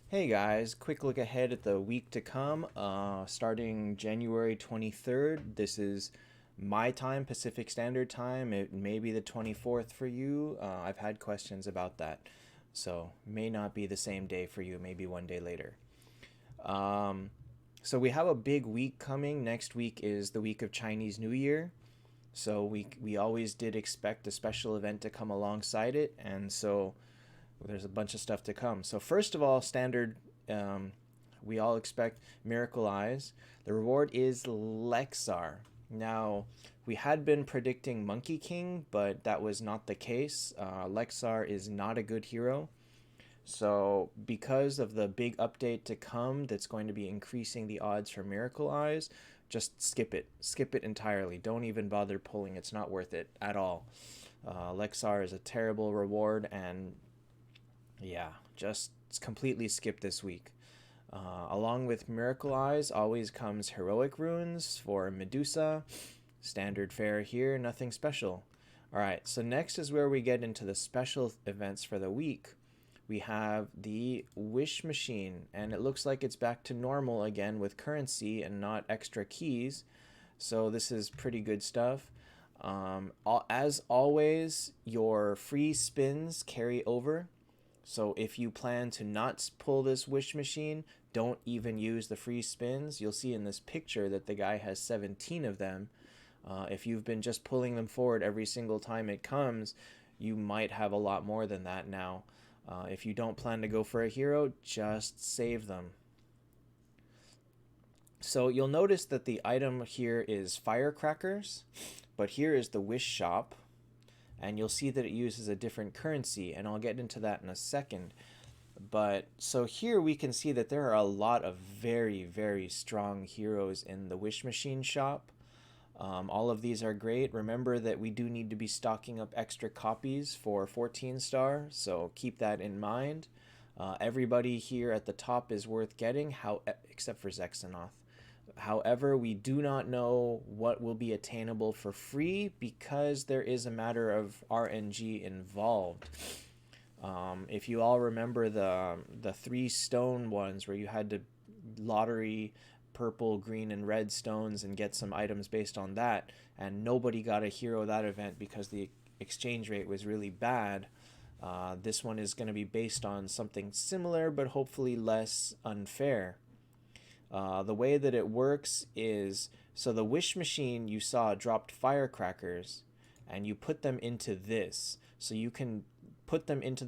Hey guys, quick look ahead at the week to come. Starting January 23rd, this is my time, Pacific Standard Time. It may be the 24th for you. I've had questions about that, so may not be the same day for you, maybe one day later. Um, so we have a big week coming. Next week is the week of Chinese New Year. So we always did expect a special event to come alongside it, and so there's a bunch of stuff to come. So first of all, standard, um, we all expect Miracle Eyes. The reward is Lexar. Now, we had been predicting Monkey King, but that was not the case. Lexar is not a good hero. So, because of the big update to come that's going to be increasing the odds for Miracle Eyes, just skip it. Skip it entirely. Don't even bother pulling. It's not worth it at all. Lexar is a terrible reward, and yeah, just completely skip this week. Along with Miracle Eyes, always comes Heroic Runes for Medusa. Standard fare here, nothing special. Alright, so next is where we get into the special events for the week. We have the Wish Machine, and it looks like it's back to normal again with currency and not extra keys. So this is pretty good stuff. As always, your free spins carry over. So if you plan to not pull this wish machine, don't even use the free spins. You'll see in this picture that the guy has 17 of them. If you've been just pulling them forward every single time it comes, you might have a lot more than that now. If you don't plan to go for a hero, just save them. So you'll notice that the item here is firecrackers, but here is the wish shop, and you'll see that it uses a different currency, and I'll get into that in a second. But so here we can see that there are a lot of very, very strong heroes in the Wish Machine shop. All of these are great. Remember that we do need to be stocking up extra copies for 14 star, so keep that in mind. Everybody here at the top is worth getting, except for Zexanoth. However, we do not know what will be attainable for free because there is a matter of RNG involved. If you all remember the three stone ones where you had to lottery purple, green, and red stones and get some items based on that, and nobody got a hero that event because the exchange rate was really bad. This one is going to be based on something similar, but hopefully less unfair. The way that it works is, so the wish machine you saw dropped firecrackers, and you put them into this. So you can put them into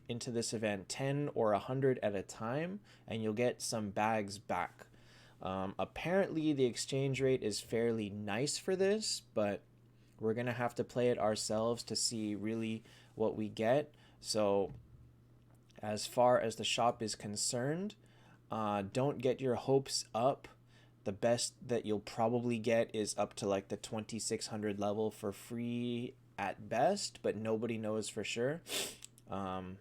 into this event 10 or 100 at a time, and you'll get some bags back. Apparently, the exchange rate is fairly nice for this, but we're gonna have to play it ourselves to see really what we get. So, as far as the shop is concerned, don't get your hopes up. The best that you'll probably get is up to like the 2600 level for free at best, but nobody knows for sure. Um,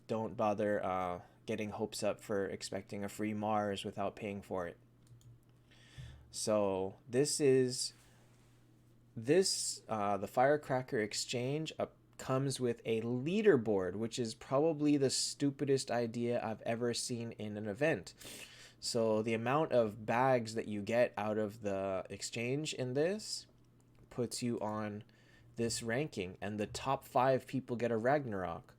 don't bother getting hopes up for expecting a free Mars without paying for it. So the Firecracker Exchange comes with a leaderboard, which is probably the stupidest idea I've ever seen in an event. So the amount of bags that you get out of the exchange in this puts you on this ranking, and the top 5 people get a Ragnarok.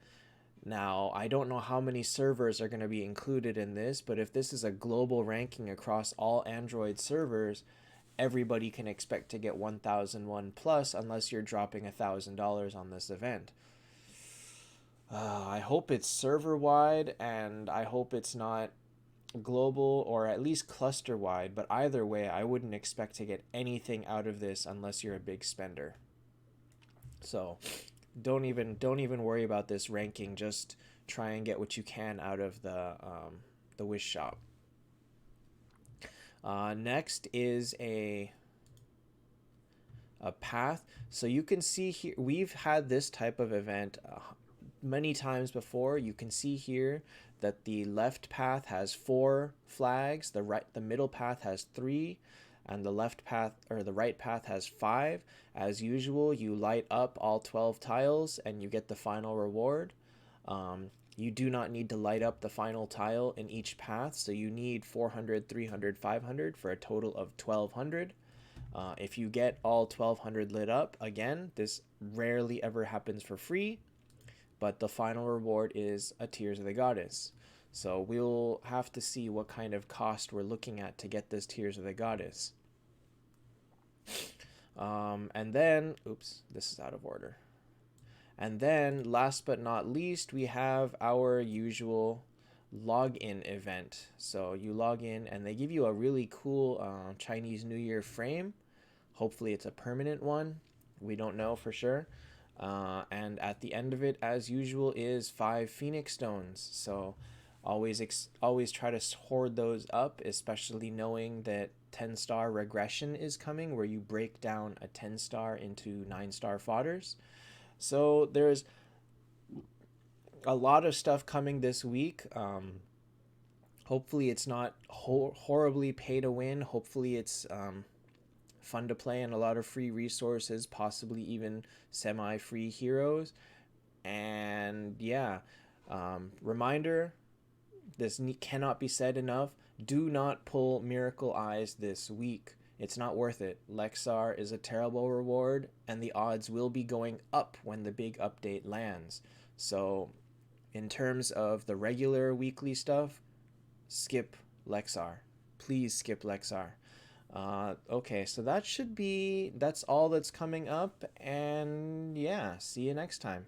Now, I don't know how many servers are going to be included in this, but if this is a global ranking across all Android servers, everybody can expect to get 1001 plus unless you're dropping $1,000 on this event. I hope it's server wide, and I hope it's not global or at least cluster wide, but either way, I wouldn't expect to get anything out of this unless you're a big spender. So don't even worry about this ranking. Just try and get what you can out of the wish shop. Next is a path. So you can see here we've had this type of event many times before. You can see here that the left path has 4 flags, the middle path has 3, and the left path or the right path has 5. As usual, you light up all 12 tiles and you get the final reward. You do not need to light up the final tile in each path, so you need 400, 300, 500 for a total of 1200. If you get all 1200 lit up, again, this rarely ever happens for free, but the final reward is a Tears of the Goddess. So we'll have to see what kind of cost we're looking at to get this Tears of the Goddess. And then, oops, this is out of order. And then, last but not least, we have our usual login event. So you log in and they give you a really cool Chinese New Year frame. Hopefully it's a permanent one. We don't know for sure. And at the end of it, as usual, is 5 Phoenix Stones. So always try to hoard those up, especially knowing that 10-star regression is coming, where you break down a 10-star into 9-star fodders. So there's a lot of stuff coming this week. Hopefully it's not horribly pay to win. Hopefully it's fun to play and a lot of free resources, possibly even semi-free heroes. And yeah, reminder, this cannot be said enough. Do not pull Miracle Eyes this week. It's not worth it. Lexar is a terrible reward, and the odds will be going up when the big update lands. So, in terms of the regular weekly stuff, skip Lexar. Please skip Lexar. Okay, so that's all that's coming up, and yeah, see you next time.